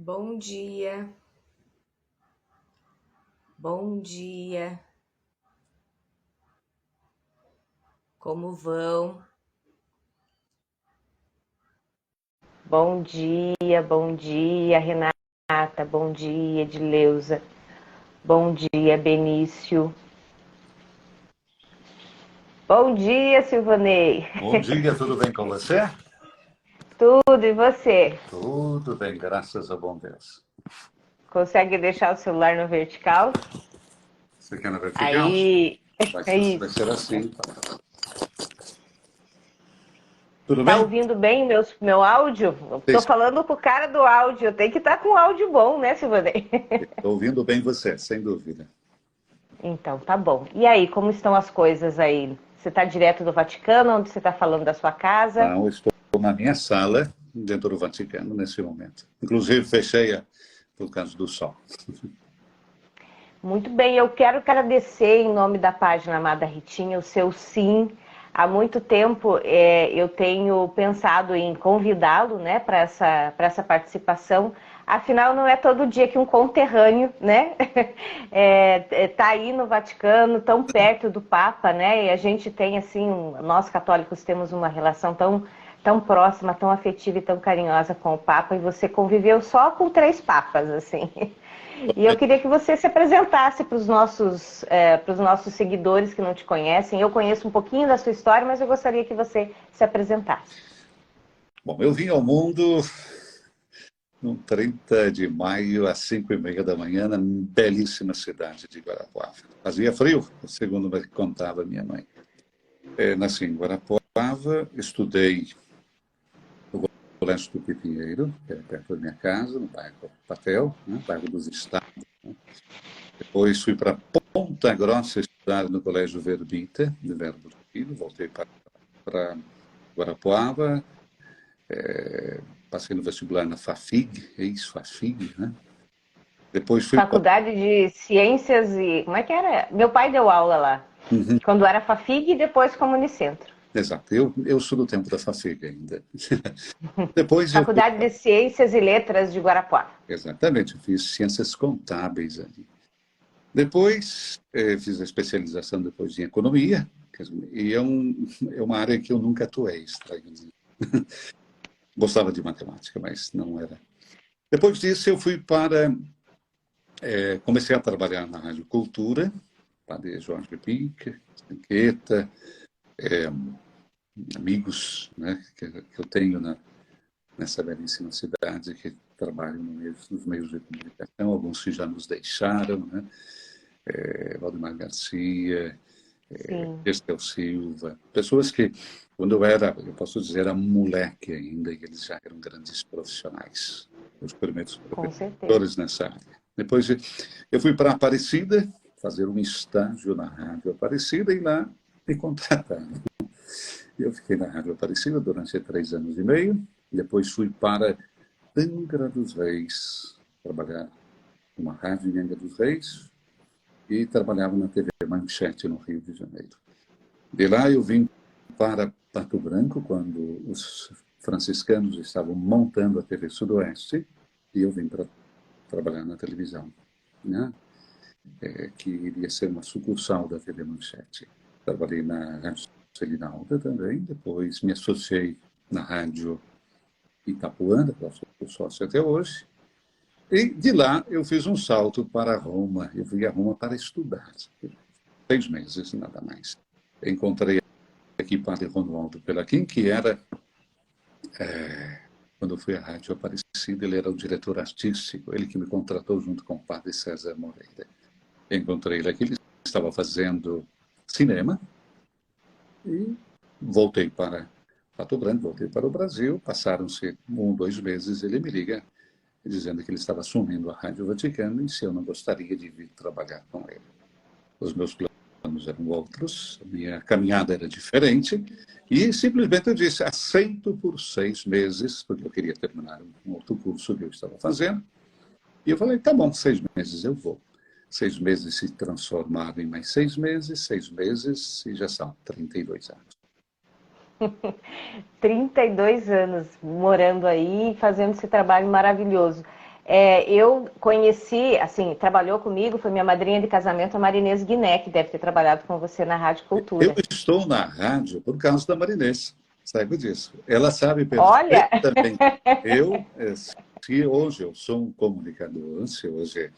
Bom dia, bom dia, como vão? Bom dia, Renata. Bom dia, Edileuza. Bom dia, Benício. Bom dia, Silvanei. Bom dia, tudo bem com você? Tudo, e você? Tudo bem, graças a bom Deus. Consegue deixar o celular no vertical? Você quer na vertical? Aí, Vai é ser, vai isso. ser assim, então. Tudo Tá bem? ouvindo bem meu áudio? Tô falando com o cara do áudio. Tem que estar com áudio bom, né, Silvanei? Estou ouvindo bem você, sem dúvida. Então, tá bom. E aí, como estão as coisas aí? Você tá direto do Vaticano, onde você tá falando da sua casa? Não, estou na minha sala, dentro do Vaticano, nesse momento. Inclusive, fechei-a por causa do sol. Muito bem, eu quero agradecer em nome da página Amada Ritinha o seu sim. Há muito tempo eu tenho pensado em convidá-lo, né, para essa participação. Afinal, não é todo dia que um conterrâneo, né, tá aí no Vaticano, tão perto do Papa, né, e a gente tem, assim, nós católicos temos uma relação tão próxima, tão afetiva e tão carinhosa com o Papa, e você conviveu só com 3 papas, assim. E eu queria que você se apresentasse para os nossos seguidores que não te conhecem. Eu conheço um pouquinho da sua história, mas eu gostaria que você se apresentasse. Bom, eu vim ao mundo no 30 de maio, às 5h30 da manhã, na belíssima cidade de Guarapuava. Fazia frio, segundo me contava minha mãe. Nasci em Guarapuava, estudei Colégio do Pipinheiro, que é perto da minha casa, no bairro Papel, né, bairro dos Estados. Depois fui para Ponta Grossa estudar no Colégio Verbita, de Verbo do Filho, voltei para Guarapuava, passei no vestibular na FAFIG, ex-FAFIG, né? Depois fui para... Faculdade de Ciências e... Como é que era? Meu pai deu aula lá. Uhum, Quando era FAFIG e depois Comunicentro. exato, eu sou do tempo da FAFIG ainda. Depois eu fui... Faculdade de Ciências e Letras de Guarapuava. Exatamente, eu fiz ciências contábeis ali. Depois, fiz a especialização depois em economia, e é uma área que eu nunca atuei, estranho. Gostava de matemática, mas não era. Depois disso, eu fui para... comecei a trabalhar na Rádio Cultura, Padre Jorge Pique, Enqueta, amigos, né, que eu tenho nessa belíssima cidade, que trabalham nos meios de comunicação, alguns que já nos deixaram, né? Valdemar Garcia, Sim, Estel Silva, pessoas que, quando eu era, eu posso dizer, era moleque ainda, e eles já eram grandes profissionais, os primeiros com certeza. professores nessa área. Depois eu fui para Aparecida, fazer um estágio na Rádio Aparecida, e lá me contrataram. Eu fiquei na Rádio Aparecida durante 3 anos e meio, depois fui para Angra dos Reis, trabalhar numa rádio em Angra dos Reis, e trabalhava na TV Manchete, no Rio de Janeiro. De lá eu vim para Pato Branco, quando os franciscanos estavam montando a TV Sudoeste, e eu vim para trabalhar na televisão, né? Que iria ser uma sucursal da TV Manchete. Trabalhei na Rádio Selinalda também, depois me associei na Rádio Itapuã, que eu sou sócio até hoje, e de lá eu fiz um salto para Roma. Eu fui a Roma para estudar, 6 meses, nada mais. Encontrei aqui Padre Romualdo Pelaquim, que era, quando eu fui à Rádio Aparecida, ele era o diretor artístico, ele que me contratou junto com o Padre César Moreira. Encontrei ele aqui, ele estava fazendo cinema, e voltei para Pato Branco, voltei para o Brasil. Passaram-se 1, 2 meses, ele me liga dizendo que ele estava assumindo a Rádio Vaticano e se eu não gostaria de vir trabalhar com ele. Os meus planos eram outros, a minha caminhada era diferente, e simplesmente eu disse: aceito por 6 meses, porque eu queria terminar um outro curso que eu estava fazendo. E eu falei: tá bom, 6 meses eu vou. 6 meses se transformaram em mais 6 meses, 6 meses, e já são 32 anos. 32 anos morando aí e fazendo esse trabalho maravilhoso. Eu conheci, assim, trabalhou comigo, foi minha madrinha de casamento, a Marinês Guiné, que deve ter trabalhado com você na Rádio Eu Cultura. estou na rádio por causa da Marinês, saiba disso. Ela sabe Olha, perfeitamente. Se hoje eu sou um comunicador, se hoje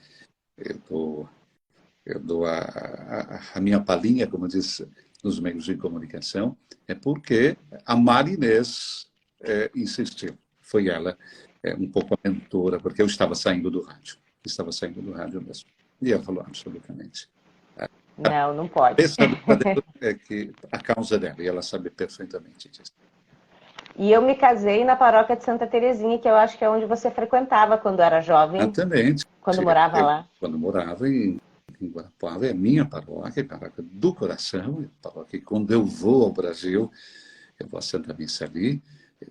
eu dou a minha palhinha, como diz, nos meios de comunicação, é porque a Marinês insistiu. Foi ela, um pouco a mentora, porque eu estava saindo do rádio. Estava saindo do rádio mesmo. E ela falou absolutamente. não pode. Essa verdadeira é que a causa dela, e ela sabe perfeitamente disso. E eu me casei na paróquia de Santa Terezinha, que eu acho que é onde você frequentava quando era jovem, Exatamente. quando morava lá. Quando morava em Guarapuava, é a minha paróquia, a paróquia do coração, a paróquia que quando eu vou ao Brasil, eu vou à Santa Missa ali,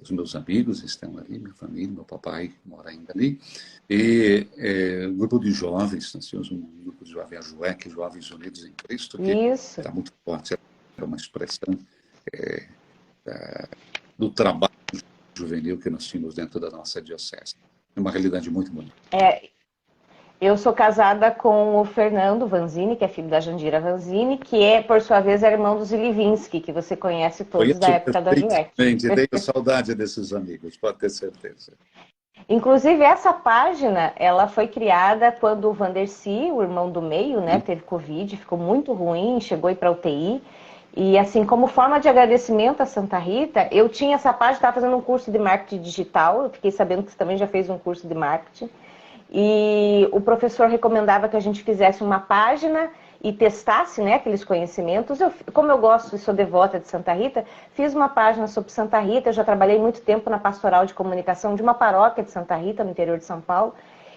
os meus amigos estão ali, minha família, meu papai mora ainda ali, e um grupo de jovens, nós tínhamos um grupo de jovens, a JUEC, Jovens Unidos em Cristo, que está muito forte, é uma expressão do trabalho juvenil que nós tínhamos dentro da nossa diocese. É uma realidade muito bonita. Eu sou casada com o Fernando Vanzini, que é filho da Jandira Vanzini, que por sua vez, é irmão do Zilivinsky, que você conhece todos da época da JUEC. Tenho saudade desses amigos, pode ter certeza. Inclusive, essa página, ela foi criada quando o Vandercy, o irmão do meio, né, teve Covid, ficou muito ruim, chegou a ir para UTI. E assim, como forma de agradecimento a Santa Rita, eu tinha essa página, estava fazendo um curso de marketing digital, eu fiquei sabendo que você também já fez um curso de marketing. E o professor recomendava que a gente fizesse uma página e testasse, né, aqueles conhecimentos. Como eu gosto e sou devota de Santa Rita, fiz uma página sobre Santa Rita. Eu já trabalhei muito tempo na pastoral de comunicação de uma paróquia de Santa Rita, no interior de São Paulo.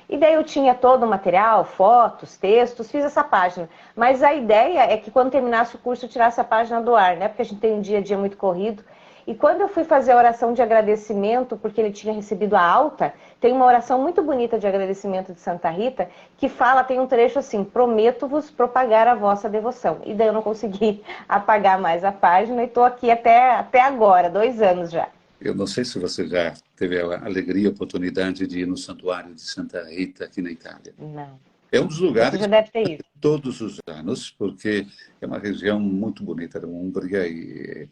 E daí eu tinha todo o material, fotos, textos, fiz essa página. Mas a ideia é que quando terminasse o curso eu tirasse a página do ar, né? Porque a gente tem um dia a dia muito corrido. E quando eu fui fazer a oração de agradecimento, porque ele tinha recebido a alta, tem uma oração muito bonita de agradecimento de Santa Rita, que fala, tem um trecho assim, prometo-vos propagar a vossa devoção. E daí eu não consegui apagar mais a página e estou aqui até agora, 2 anos já. Eu não sei se você já teve a alegria e a oportunidade de ir no Santuário de Santa Rita, aqui na Itália. Não. É um dos lugares você já deve ter ido. Todos os anos, porque é uma região muito bonita da Umbria e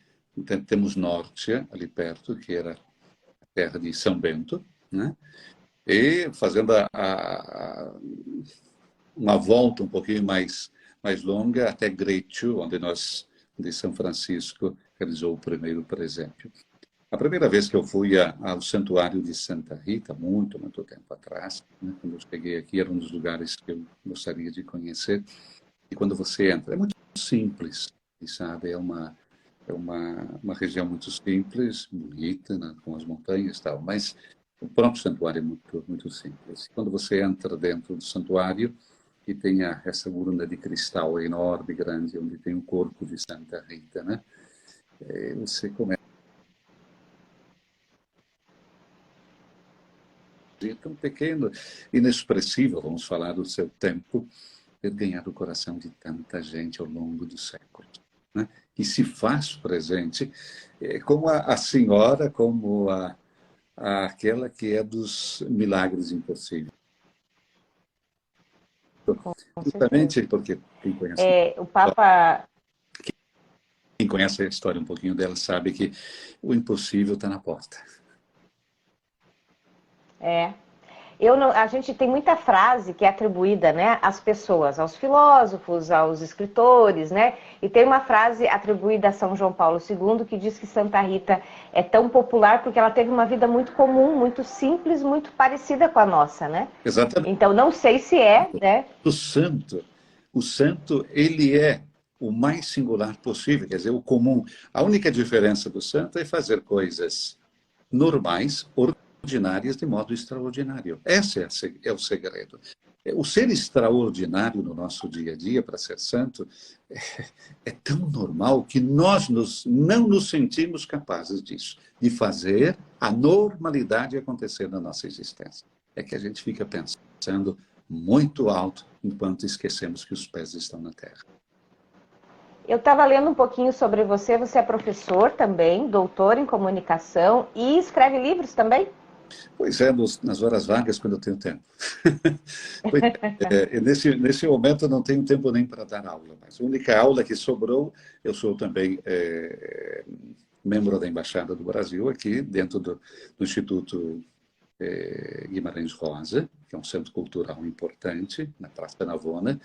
temos Norcia, ali perto, que era a terra de São Bento, né? E fazendo uma volta um pouquinho mais longa até Greccio, onde São Francisco realizou o primeiro presépio. A primeira vez que eu fui ao Santuário de Santa Rita, muito tempo atrás, né, quando eu cheguei aqui, era um dos lugares que eu gostaria de conhecer. E quando você entra, é muito simples, sabe? É uma região muito simples, bonita, né, com as montanhas e tal, mas o próprio santuário é muito simples. Quando você entra dentro do santuário, e tem essa urna de cristal enorme, grande, onde tem o corpo de Santa Rita, né? Você começa tão pequeno, inexpressivo, vamos falar do seu tempo, ter ganhado o coração de tanta gente ao longo dos séculos, né? E se faz presente, como a senhora, como aquela que é dos milagres impossíveis. Justamente porque o Papa... Quem conhece a história um pouquinho dela sabe que o impossível está na porta. A gente tem muita frase que é atribuída, né, às pessoas, aos filósofos, aos escritores, né? E tem uma frase atribuída a São João Paulo II que diz que Santa Rita é tão popular porque ela teve uma vida muito comum, muito simples, muito parecida com a nossa, né? Exatamente. Então não sei se né? O santo, ele é o mais singular possível, quer dizer, o comum. A única diferença do santo é fazer coisas normais, ordinárias de modo extraordinário. Esse é o segredo. O ser extraordinário no nosso dia a dia, para ser santo, é tão normal que nós não nos sentimos capazes disso, de fazer a normalidade acontecer na nossa existência. É que a gente fica pensando muito alto enquanto esquecemos que os pés estão na terra. Eu estava lendo um pouquinho sobre você. Você é professor também, doutor em comunicação e escreve livros também? Pois é, nas horas vagas, quando eu tenho tempo. Pois nesse momento eu não tenho tempo nem para dar aula, mas a única aula que sobrou, eu sou também membro da Embaixada do Brasil aqui, dentro do Instituto Guimarães Rosa, que é um centro cultural importante, na Praça Navona,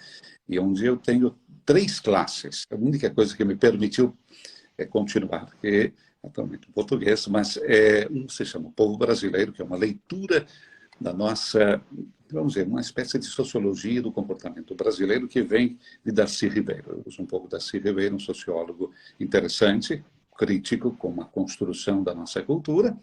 e onde eu tenho 3 classes. A única coisa que me permitiu continuar, porque atualmente em português, mas um se chama O Povo Brasileiro, que é uma leitura da nossa, vamos dizer, uma espécie de sociologia do comportamento brasileiro que vem de Darcy Ribeiro. Eu uso um pouco Darcy Ribeiro, um sociólogo interessante, crítico com a construção da nossa cultura.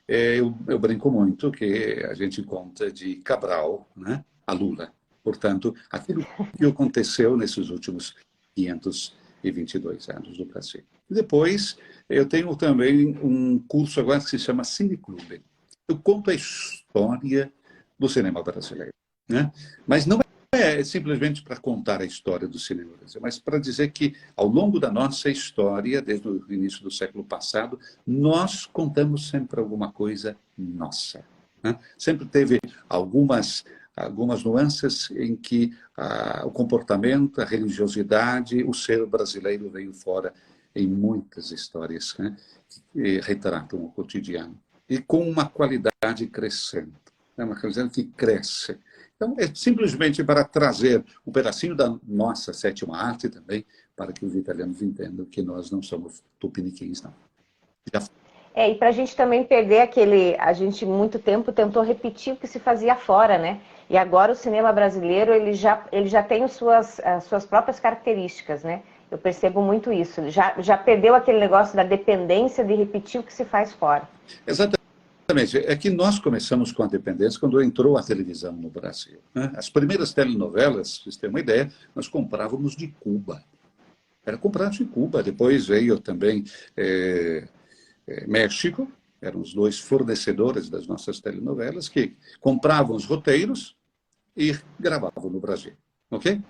Eu brinco muito que a gente conta de Cabral, né, a Lula. Portanto, aquilo que aconteceu nesses últimos 522 anos do Brasil. E depois, eu tenho também um curso agora que se chama Cineclube. Eu conto a história do cinema brasileiro, né? Mas não é simplesmente para contar a história do cinema brasileiro, mas para dizer que, ao longo da nossa história, desde o início do século passado, nós contamos sempre alguma coisa nossa, né? Sempre teve algumas nuances em que o comportamento, a religiosidade, o ser brasileiro veio fora em muitas histórias, né, que retratam o cotidiano. E com uma qualidade crescente, né, uma qualidade que cresce. Então, é simplesmente para trazer um pedacinho da nossa sétima arte também, para que os italianos entendam que nós não somos tupiniquins, não. E para a gente também perder a gente muito tempo tentou repetir o que se fazia fora, né? E agora o cinema brasileiro, ele já tem as suas próprias características, né? Eu percebo muito isso. Já perdeu aquele negócio da dependência de repetir o que se faz fora. Exatamente. É que nós começamos com a dependência quando entrou a televisão no Brasil, né? As primeiras telenovelas, para vocês terem uma ideia, nós comprávamos de Cuba. Era comprado de Cuba. Depois veio também México, eram os 2 fornecedores das nossas telenovelas, que compravam os roteiros e gravavam no Brasil. Ok?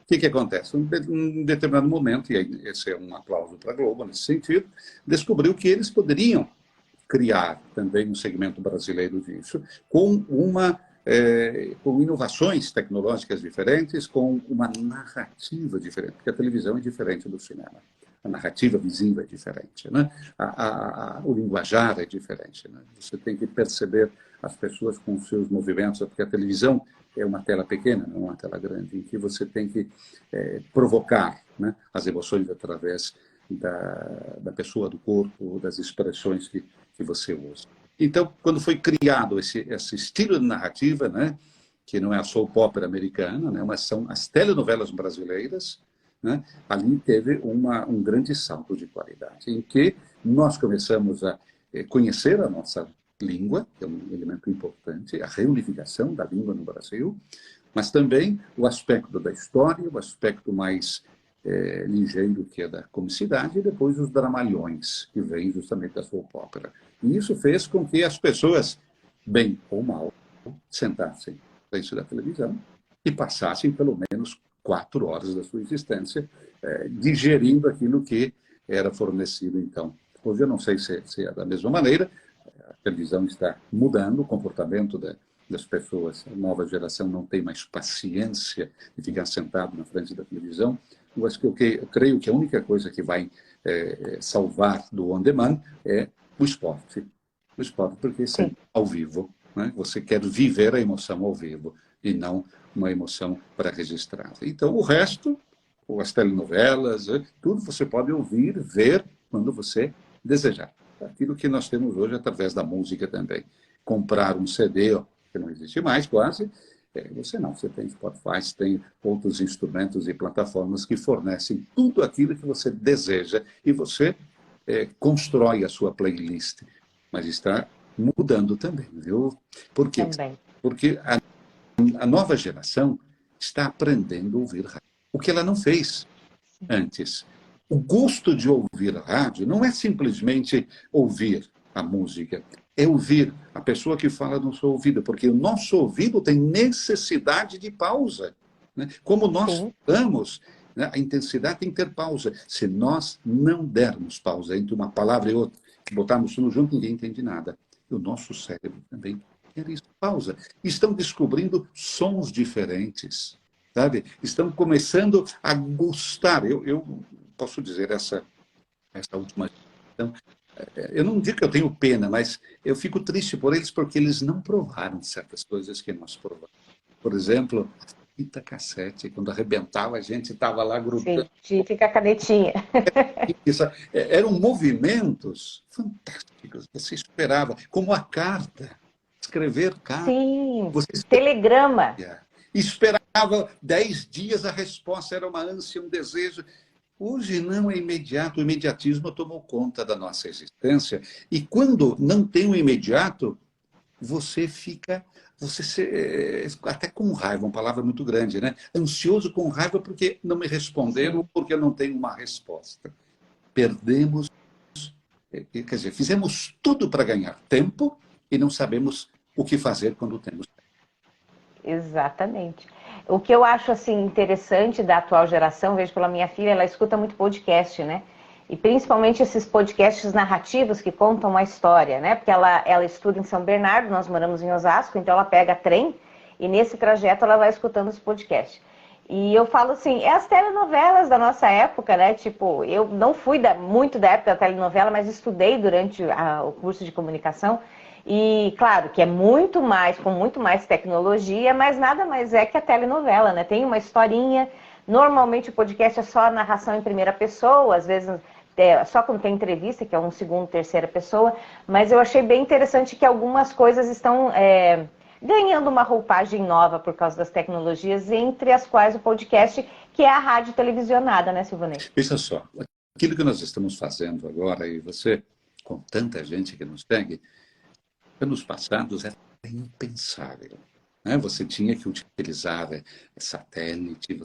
O que acontece? Em determinado momento, e aí esse é um aplauso para a Globo nesse sentido, descobriu que eles poderiam criar também um segmento brasileiro disso, com inovações tecnológicas diferentes, com uma narrativa diferente, porque a televisão é diferente do cinema. A narrativa visível é diferente, né? O linguajar é diferente, né? Você tem que perceber as pessoas com os seus movimentos, porque a televisão é uma tela pequena, não uma tela grande, em que você tem que provocar, né, as emoções através da pessoa, do corpo, das expressões que você usa. Então, quando foi criado esse estilo de narrativa, né, que não é a soap opera americana, né, mas são as telenovelas brasileiras, né, ali teve um grande salto de qualidade, em que nós começamos a conhecer a nossa língua, que é um elemento importante, a reunificação da língua no Brasil, mas também o aspecto da história, o aspecto mais ligeiro, que é da comicidade, e depois os dramalhões, que vêm justamente da soap opera. E isso fez com que as pessoas, bem ou mal, sentassem frente da televisão e passassem pelo menos 4 horas da sua existência digerindo aquilo que era fornecido então. Hoje eu não sei se é da mesma maneira, a televisão está mudando o comportamento das pessoas, a nova geração não tem mais paciência de ficar sentado na frente da televisão, mas eu creio que a única coisa que vai salvar do on-demand é o esporte. O esporte, porque é ao vivo, né? Você quer viver a emoção ao vivo e não uma emoção pré-registrada. Então, o resto, as telenovelas, tudo você pode ouvir, ver quando você desejar. Aquilo que nós temos hoje através da música também. Comprar um CD, que não existe mais quase, você tem Spotify, tem outros instrumentos e plataformas que fornecem tudo aquilo que você deseja e você constrói a sua playlist. Mas está mudando também, viu? Por quê? Também. Porque a nova geração está aprendendo a ouvir rádio, o que ela não fez antes. O gosto de ouvir rádio não é simplesmente ouvir a música, é ouvir a pessoa que fala no seu ouvido, porque o nosso ouvido tem necessidade de pausa, né? Como nós falamos, né? A intensidade tem que ter pausa. Se nós não dermos pausa entre uma palavra e outra, botarmos tudo junto, ninguém entende nada. E o nosso cérebro também quer isso. Pausa. Estão descobrindo sons diferentes, sabe? Estão começando a gostar. Eu posso dizer essa última questão. Eu não digo que eu tenho pena, mas eu fico triste por eles porque eles não provaram certas coisas que nós provamos. Por exemplo, a fita cassete, quando arrebentava, a gente estava lá grudando. Sim, fica a canetinha. Eram movimentos fantásticos. Você esperava, como a carta, escrever carta. Sim, Você telegrama. esperava 10 dias, a resposta era uma ânsia, um desejo. Hoje não é imediato, o imediatismo tomou conta da nossa existência. E quando não tem o imediato, você fica, até com raiva, uma palavra muito grande, né? Ansioso com raiva porque não me responderam, Sim. porque eu não tenho uma resposta. Perdemos, quer dizer, fizemos tudo para ganhar tempo e não sabemos o que fazer quando temos tempo. Exatamente. O que eu acho assim interessante da atual geração, vejo pela minha filha, ela escuta muito podcast, né? E principalmente esses podcasts narrativos que contam uma história, né? Porque ela estuda em São Bernardo, nós moramos em Osasco, então ela pega trem e nesse trajeto ela vai escutando os podcasts. E eu falo assim, é as telenovelas da nossa época, né? Tipo, eu não fui muito da época da telenovela, mas estudei durante o curso de comunicação. E claro que é muito mais, com muito mais tecnologia, mas nada mais é que a telenovela, né? Tem uma historinha. Normalmente o podcast é só a narração em primeira pessoa, às vezes só quando tem entrevista, que é um segundo, terceira pessoa. Mas eu achei bem interessante que algumas coisas estão ganhando uma roupagem nova por causa das tecnologias, entre as quais o podcast, que é a rádio televisionada, né, Silvanei? Veja só, aquilo que nós estamos fazendo agora, e você, com tanta gente que nos segue, anos passados era impensável. Né? Você tinha que utilizar satélite,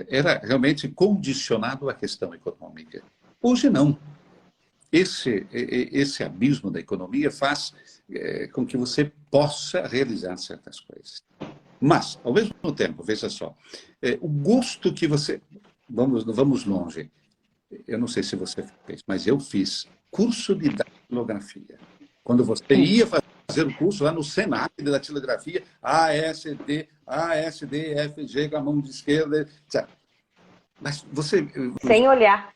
era realmente condicionado à questão econômica. Hoje não. Esse abismo da economia faz com que você possa realizar certas coisas. Mas, ao mesmo tempo, veja só, o gosto que você... Vamos longe. Eu não sei se você fez, mas eu fiz curso de datilografia. Quando você ia fazer o curso lá no Senac de datilografia, ASD, FG com a mão de esquerda, etc. Mas você... Sem olhar.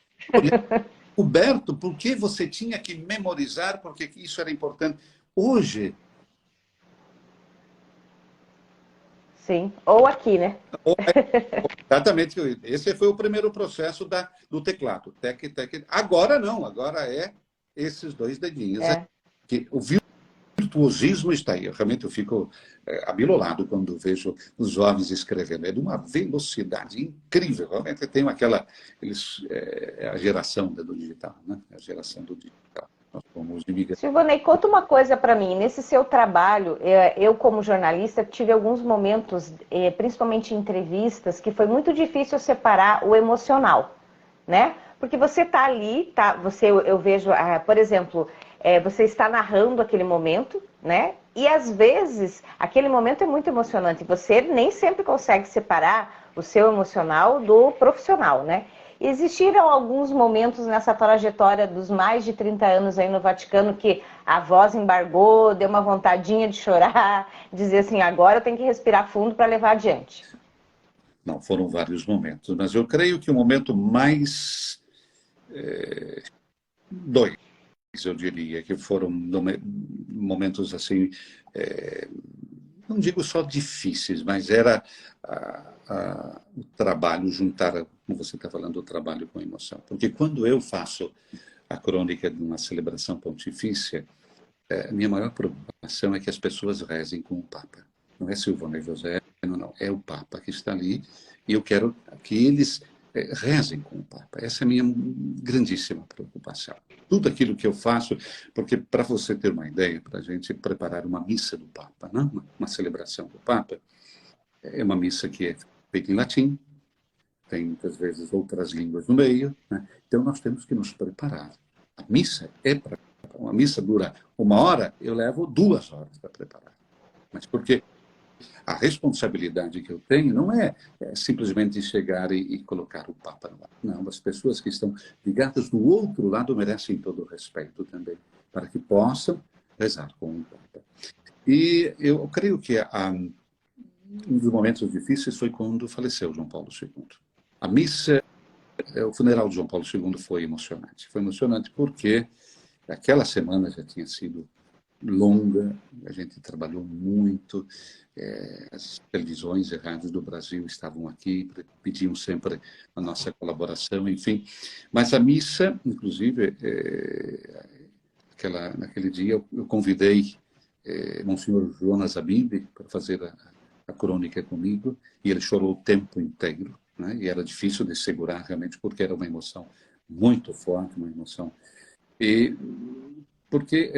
Roberto, por que você tinha que memorizar, porque isso era importante? Hoje... Sim, ou aqui, né? Exatamente. Esse foi o primeiro processo do teclado. Agora não, agora é esses dois dedinhos. Que o virtuosismo está aí. Eu fico abilolado quando vejo os jovens escrevendo. É de uma velocidade incrível. Realmente tem a geração do digital, né? A geração do digital. Nós somos imigrantes. Silvanei, conta uma coisa para mim. Nesse seu trabalho, eu como jornalista tive alguns momentos, principalmente em entrevistas, que foi muito difícil separar o emocional, né? Porque você está ali, eu vejo, por exemplo, você está narrando aquele momento, né? E às vezes aquele momento é muito emocionante. Você nem sempre consegue separar o seu emocional do profissional, né? Existiram alguns momentos nessa trajetória dos mais de 30 anos aí no Vaticano que a voz embargou, deu uma vontadinha de chorar, dizer assim, agora eu tenho que respirar fundo para levar adiante. Não, foram vários momentos, mas eu creio que o momento mais dois, eu diria, que foram momentos assim, não digo só difíceis, mas era o trabalho, juntar, como você está falando, o trabalho com emoção. Porque quando eu faço a crônica de uma celebração pontifícia, a minha maior preocupação é que as pessoas rezem com o Papa. Não é Silvano José, não, é o Papa que está ali, e eu quero que eles rezem com o Papa. Essa é a minha grandíssima preocupação. Tudo aquilo que eu faço, porque para você ter uma ideia, para a gente preparar uma missa do Papa, né? Uma celebração do Papa, é uma missa que é feita em latim, tem muitas vezes outras línguas no meio, né? Então nós temos que nos preparar. A missa uma missa dura 1 hora, eu levo 2 horas para preparar. Mas porque a responsabilidade que eu tenho não é simplesmente chegar e colocar o Papa no ar. Não, as pessoas que estão ligadas do outro lado merecem todo o respeito também, para que possam rezar com o Papa. E eu creio que um dos momentos difíceis foi quando faleceu João Paulo II. A missa, o funeral de João Paulo II foi emocionante. Foi emocionante porque aquela semana já tinha sido longa, a gente trabalhou muito, as televisões e rádios do Brasil estavam aqui, pediam sempre a nossa colaboração, enfim. Mas a missa, inclusive, naquele dia, eu convidei Monsenhor Jonas Abib para fazer a crônica comigo, e ele chorou o tempo inteiro, né? E era difícil de segurar realmente, porque era uma emoção muito forte, uma emoção. E porque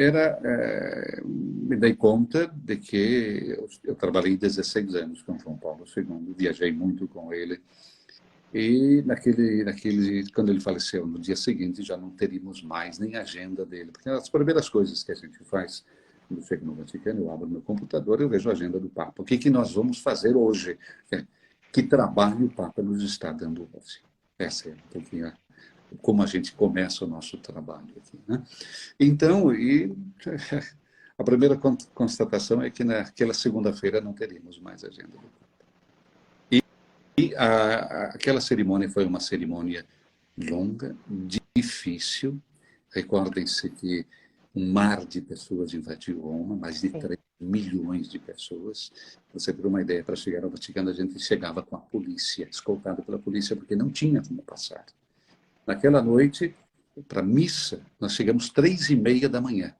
me dei conta de que eu trabalhei 16 anos com João Paulo II, viajei muito com ele, e quando ele faleceu, no dia seguinte, já não teríamos mais nem agenda dele, porque as primeiras coisas que a gente faz, quando chego no Vaticano, eu abro meu computador e eu vejo a agenda do Papa. O que nós vamos fazer hoje? Que trabalho o Papa nos está dando hoje? Essa é um pouquinho como a gente começa o nosso trabalho aqui, né? Então, a primeira constatação é que naquela segunda-feira não teríamos mais agenda do Papa. Aquela cerimônia foi uma cerimônia longa, difícil. Recordem-se que um mar de pessoas invadiu Roma, mais de 3 milhões de pessoas. Você ter uma ideia, para chegar ao Vaticano, a gente chegava com a polícia, escoltado pela polícia, porque não tinha como passar. Naquela noite, para a missa, nós chegamos 3h30 da manhã,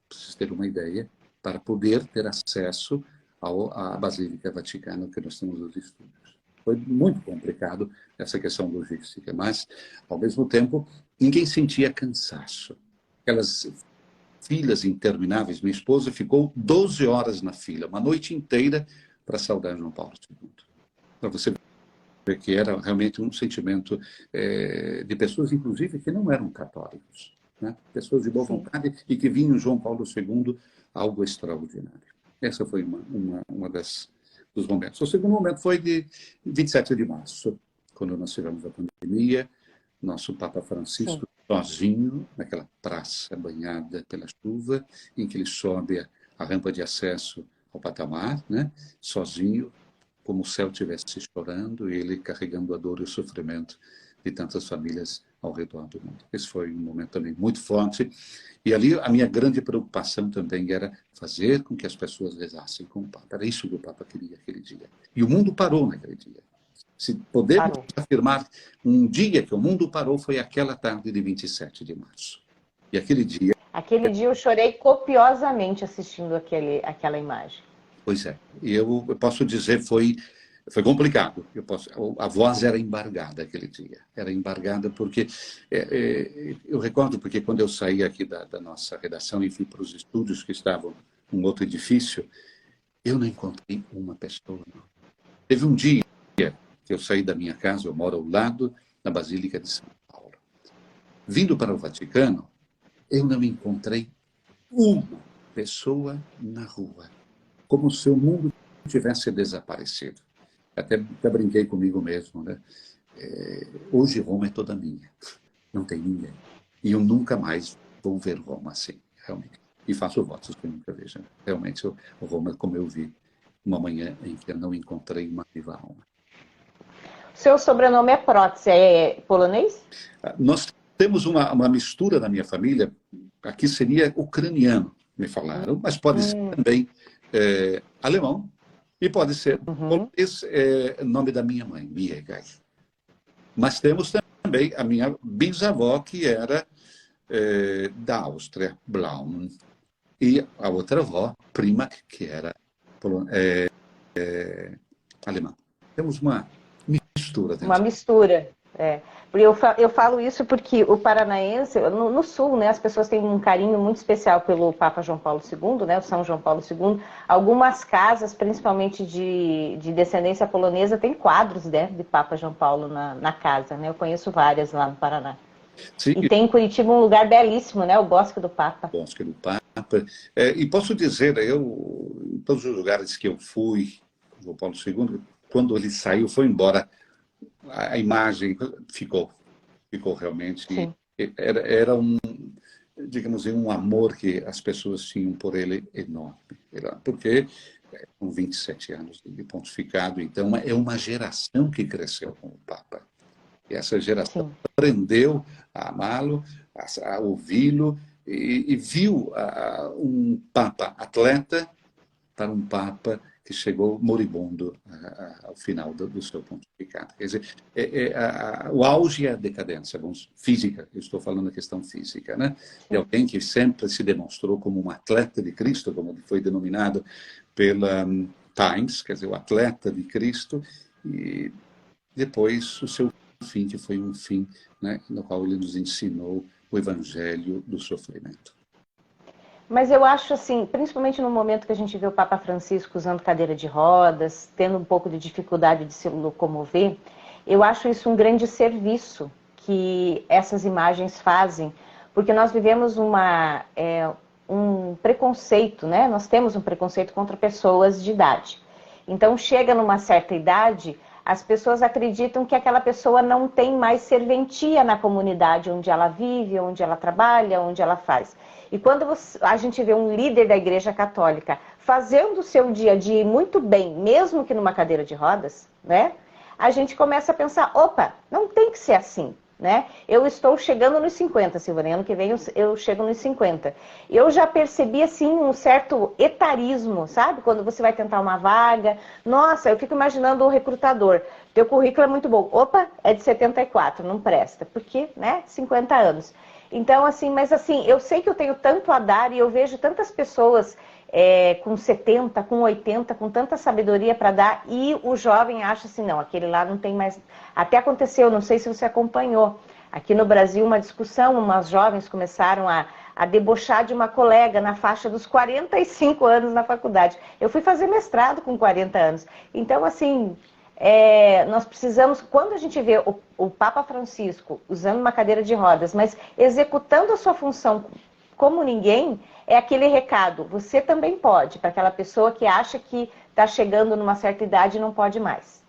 para vocês terem uma ideia, para poder ter acesso à Basílica Vaticana, que nós temos os estúdios. Foi muito complicado essa questão logística, mas, ao mesmo tempo, ninguém sentia cansaço. Aquelas filas intermináveis. Minha esposa ficou 12 horas na fila, uma noite inteira, para saudar João Paulo II. Para você ver que era realmente um sentimento de pessoas, inclusive, que não eram católicos, né? Pessoas de boa vontade e que vinham João Paulo II algo extraordinário. Essa foi uma dos momentos. O segundo momento foi de 27 de março, quando nós tivemos a pandemia, nosso Papa Francisco sozinho, naquela praça banhada pela chuva, em que ele sobe a rampa de acesso ao patamar, né? Sozinho, como o céu estivesse chorando, e ele carregando a dor e o sofrimento de tantas famílias ao redor do mundo. Esse foi um momento também muito forte. E ali a minha grande preocupação também era fazer com que as pessoas rezassem com o Papa. Era isso que o Papa queria aquele dia. E o mundo parou naquele dia. Se podemos afirmar, um dia que o mundo parou foi aquela tarde de 27 de março. E aquele dia... Aquele dia eu chorei copiosamente assistindo aquela imagem. Pois é. E eu posso dizer, foi complicado. A voz era embargada aquele dia. Era embargada porque... eu recordo porque quando eu saí aqui da nossa redação e fui para os estúdios que estavam num outro edifício, eu não encontrei uma pessoa. Não. Teve um dia que eu saí da minha casa, eu moro ao lado da Basílica de São Paulo. Vindo para o Vaticano, eu não encontrei uma pessoa na rua. Como se o mundo tivesse desaparecido. Até brinquei comigo mesmo, né? Hoje Roma é toda minha. Não tem ninguém. E eu nunca mais vou ver Roma assim, realmente. E faço votos que eu nunca veja. Realmente, Roma, como eu vi, uma manhã em que eu não encontrei uma viva alma. Seu sobrenome é Protz, é polonês? Nós temos uma mistura na minha família. Aqui seria ucraniano, me falaram, mas pode ser também alemão e pode ser polonês, nome da minha mãe, Miegai. Mas temos também a minha bisavó, que era da Áustria, Blaum, e a outra avó, prima, que era alemã. Temos uma mistura. Uma mistura, Eu falo isso porque o paranaense, no sul, né, as pessoas têm um carinho muito especial pelo Papa João Paulo II, né, o São João Paulo II. Algumas casas, principalmente de descendência polonesa, têm quadros, né, de Papa João Paulo na casa. Né? Eu conheço várias lá no Paraná. Sim. E tem em Curitiba um lugar belíssimo, né, o Bosque do Papa. Bosque do Papa. E posso dizer, em todos os lugares que eu fui, João Paulo II, quando ele saiu, foi embora, a imagem ficou realmente. Era digamos, um amor que as pessoas tinham por ele enorme. Porque com 27 anos de pontificado, então é uma geração que cresceu com o Papa. E essa geração aprendeu a amá-lo, a ouvi-lo, e viu um Papa atleta para um Papa que chegou moribundo ao final do seu pontificado. Quer dizer, o auge é a decadência, física, eu estou falando da questão física, né? De alguém que sempre se demonstrou como um atleta de Cristo, como foi denominado pela Times, quer dizer, o atleta de Cristo, e depois o seu fim, que foi um fim, né, no qual ele nos ensinou o evangelho do sofrimento. Mas eu acho assim, principalmente no momento que a gente vê o Papa Francisco usando cadeira de rodas, tendo um pouco de dificuldade de se locomover, eu acho isso um grande serviço que essas imagens fazem, porque nós vivemos um preconceito, né? Nós temos um preconceito contra pessoas de idade. Então, chega numa certa idade, as pessoas acreditam que aquela pessoa não tem mais serventia na comunidade onde ela vive, onde ela trabalha, onde ela faz. E quando a gente vê um líder da Igreja Católica fazendo o seu dia a dia muito bem, mesmo que numa cadeira de rodas, né? A gente começa a pensar, opa, não tem que ser assim, né? Eu estou chegando nos 50, Silvana, ano que vem eu chego nos 50. Eu já percebi, assim, um certo etarismo, sabe? Quando você vai tentar uma vaga, nossa, eu fico imaginando o recrutador, teu currículo é muito bom, opa, é de 74, não presta, porque, né, 50 anos. Então, assim, mas assim, eu sei que eu tenho tanto a dar e eu vejo tantas pessoas com 70, com 80, com tanta sabedoria para dar, e o jovem acha assim, não, aquele lá não tem mais... Até aconteceu, não sei se você acompanhou, aqui no Brasil uma discussão, umas jovens começaram a debochar de uma colega na faixa dos 45 anos na faculdade. Eu fui fazer mestrado com 40 anos. Então, assim... nós precisamos, quando a gente vê o Papa Francisco usando uma cadeira de rodas, mas executando a sua função como ninguém, é aquele recado, você também pode, para aquela pessoa que acha que está chegando numa certa idade e não pode mais.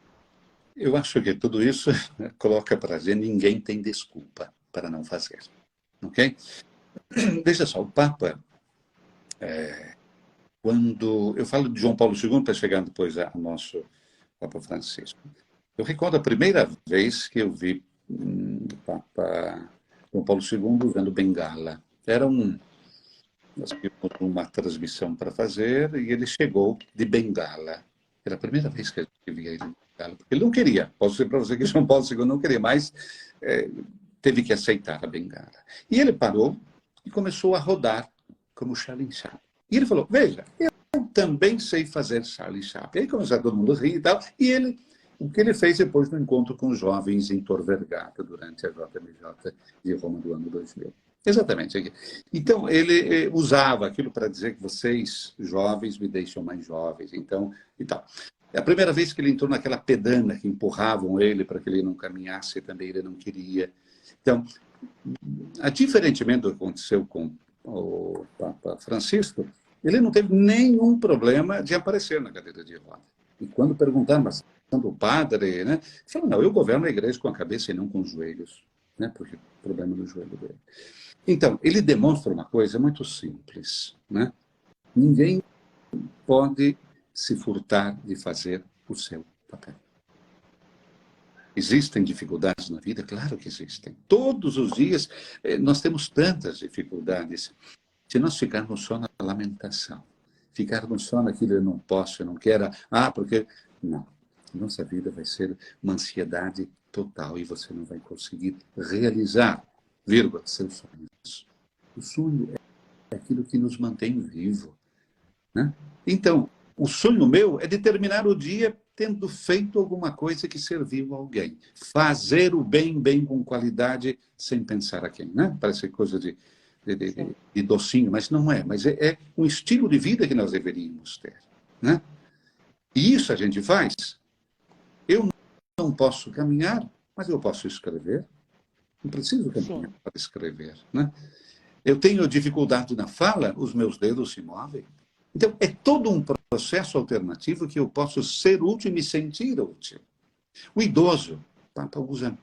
Eu acho que tudo isso coloca para a gente, ninguém tem desculpa para não fazer. Ok? Veja só, o Papa, quando eu falo de João Paulo II, para chegar depois ao nosso Papa Francisco. Eu recordo a primeira vez que eu vi o Papa João Paulo II usando bengala. Era nós tínhamos uma transmissão para fazer e ele chegou de bengala. Era a primeira vez que eu via ele de bengala. Porque ele não queria. Posso dizer para você que João Paulo II não queria, mas teve que aceitar a bengala. E ele parou e começou a rodar como Charlie Chaplin. E ele falou, veja, eu também sei fazer Charlie Chaplin. Aí começou todo mundo a rir e tal. E o que ele fez depois no encontro com os jovens em Tor Vergata, durante a JMJ de Roma do ano 2000. Exatamente. Então, ele usava aquilo para dizer que vocês, jovens, me deixam mais jovens. Então, e tal. É a primeira vez que ele entrou naquela pedana que empurravam ele para que ele não caminhasse, também ele não queria. Então, diferentemente do que aconteceu com o Papa Francisco, ele não teve nenhum problema de aparecer na cadeira de roda. E quando perguntaram, mas o padre, né? Ele falou, não, eu governo a igreja com a cabeça e não com os joelhos, né? Porque o problema do joelho dele. Então, ele demonstra uma coisa muito simples, né? Ninguém pode se furtar de fazer o seu papel. Existem dificuldades na vida? Claro que existem. Todos os dias nós temos tantas dificuldades. Se nós ficarmos só na lamentação, ficarmos só naquilo eu não posso, eu não quero, porque... Não. Nossa vida vai ser uma ansiedade total e você não vai conseguir realizar, seus sonhos. O sonho é aquilo que nos mantém vivo, né? Então, o sonho meu é de terminar o dia tendo feito alguma coisa que serviu a alguém. Fazer o bem, bem com qualidade, sem pensar a quem, né? Parece coisa de docinho, mas não é. Mas é um estilo de vida que nós deveríamos ter, né? E isso a gente faz. Eu não posso caminhar, mas eu posso escrever. Não preciso caminhar para escrever, né? Eu tenho dificuldade na fala, os meus dedos se movem. Então, é todo um processo alternativo que eu posso ser útil e me sentir útil. O idoso, o Papa usa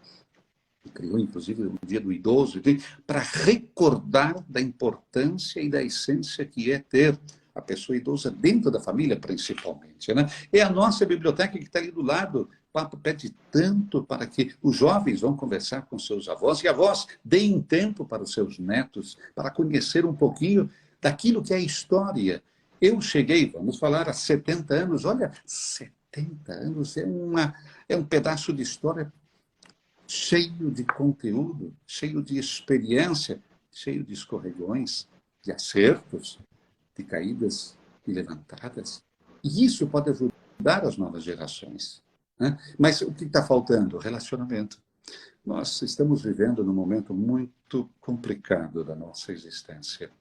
criou inclusive o Dia do Idoso, para recordar da importância e da essência que é ter a pessoa idosa dentro da família, principalmente, né? É a nossa biblioteca que está ali do lado. O Papa pede tanto para que os jovens vão conversar com seus avós e avós deem tempo para os seus netos, para conhecer um pouquinho daquilo que é a história. Eu cheguei, vamos falar, há 70 anos. Olha, 70 anos é um pedaço de história cheio de conteúdo, cheio de experiência, cheio de escorregões, de acertos, de caídas e levantadas. E isso pode ajudar as novas gerações, né? Mas o que está faltando? Relacionamento. Nós estamos vivendo num momento muito complicado da nossa existência.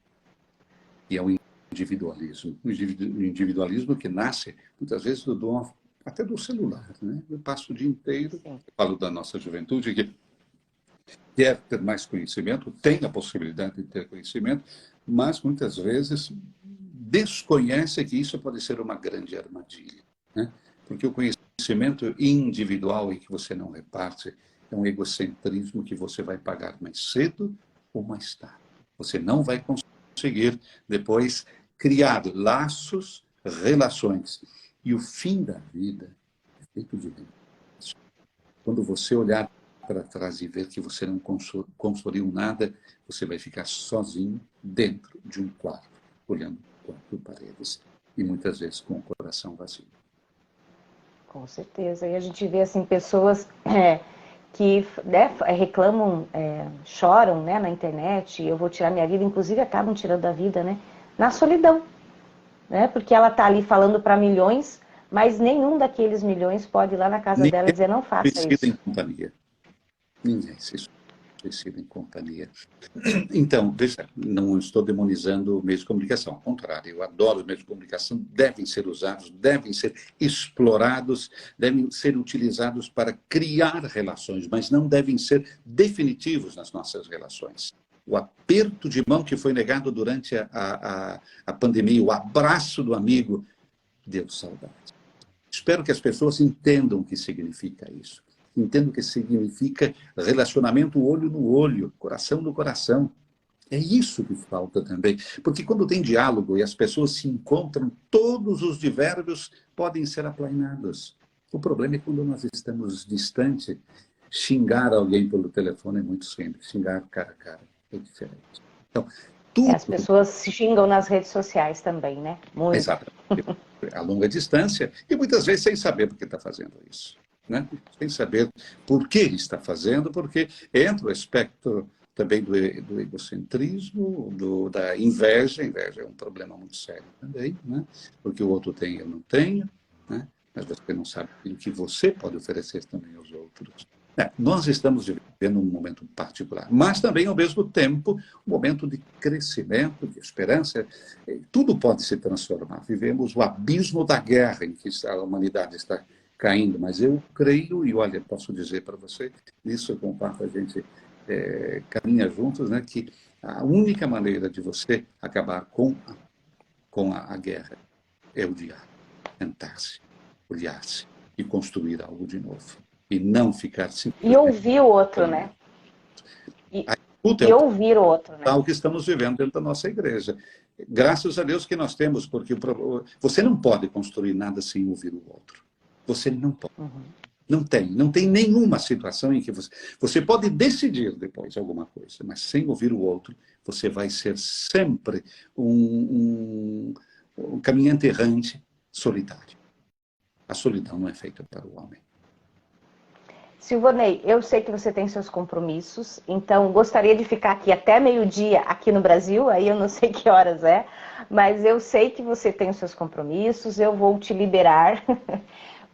E é o individualismo. O individualismo que nasce, muitas vezes, até do celular, né? Eu passo o dia inteiro, eu falo da nossa juventude, que quer ter mais conhecimento, tem a possibilidade de ter conhecimento, mas muitas vezes desconhece que isso pode ser uma grande armadilha, né? Porque o conhecimento individual e que você não reparte é um egocentrismo que você vai pagar mais cedo ou mais tarde. Você não vai conseguir depois criar laços, relações. E o fim da vida é feito de relações. Quando você olhar para trás e ver que você não construiu nada, você vai ficar sozinho dentro de um quarto, olhando quatro paredes, e muitas vezes com o coração vazio. Com certeza. E a gente vê assim, pessoas que reclamam, choram, né, na internet, eu vou tirar minha vida, inclusive acabam tirando a vida, né, na solidão, né, porque ela está ali falando para milhões, mas nenhum daqueles milhões pode ir lá na casa dela e dizer não faça isso. Em companhia. Ninguém se suicida em companhia. Então, veja, não estou demonizando o meio de comunicação, ao contrário, eu adoro os meios de comunicação, devem ser usados, devem ser explorados, devem ser utilizados para criar relações, mas não devem ser definitivos nas nossas relações. O aperto de mão que foi negado durante a pandemia, o abraço do amigo, deu saudade. Espero que as pessoas entendam o que significa isso. Entendo que significa relacionamento olho no olho, coração no coração. É isso que falta também. Porque quando tem diálogo e as pessoas se encontram, todos os divérbios podem ser aplainados. O problema é quando nós estamos distantes. Xingar alguém pelo telefone é muito simples. Xingar cara a cara é diferente. Então, tudo... As pessoas se xingam nas redes sociais também, né? Muito. Exato. A longa distância e muitas vezes sem saber por que está fazendo isso. Né? Sem saber por que está fazendo, porque entra o aspecto também do egocentrismo, da inveja. A inveja é um problema muito sério também, né? Porque o outro tem e eu não tenho, né? Mas você não sabe o que você pode oferecer também aos outros. Nós estamos vivendo um momento particular, mas também, ao mesmo tempo, um momento de crescimento, de esperança. Tudo pode se transformar. Vivemos o abismo da guerra em que a humanidade está caindo, mas eu creio, e olha, posso dizer para você, isso com o Papa a gente caminha juntos, né, que a única maneira de você acabar com a guerra é odiar, tentar-se, olhar-se e construir algo de novo. E não ficar simplesmente... E ouvir o outro, né? E ouvir o outro, né? O que estamos vivendo dentro da nossa igreja. Graças a Deus que nós temos, porque você não pode construir nada sem ouvir o outro. Você não pode. Uhum. Não tem nenhuma situação em que você pode decidir depois alguma coisa, mas sem ouvir o outro, você vai ser sempre um caminhante errante solitário. A solidão não é feita para o homem. Silvonei, eu sei que você tem seus compromissos, então gostaria de ficar aqui até meio-dia aqui no Brasil, aí eu não sei que horas é, mas eu sei que você tem os seus compromissos, eu vou te liberar,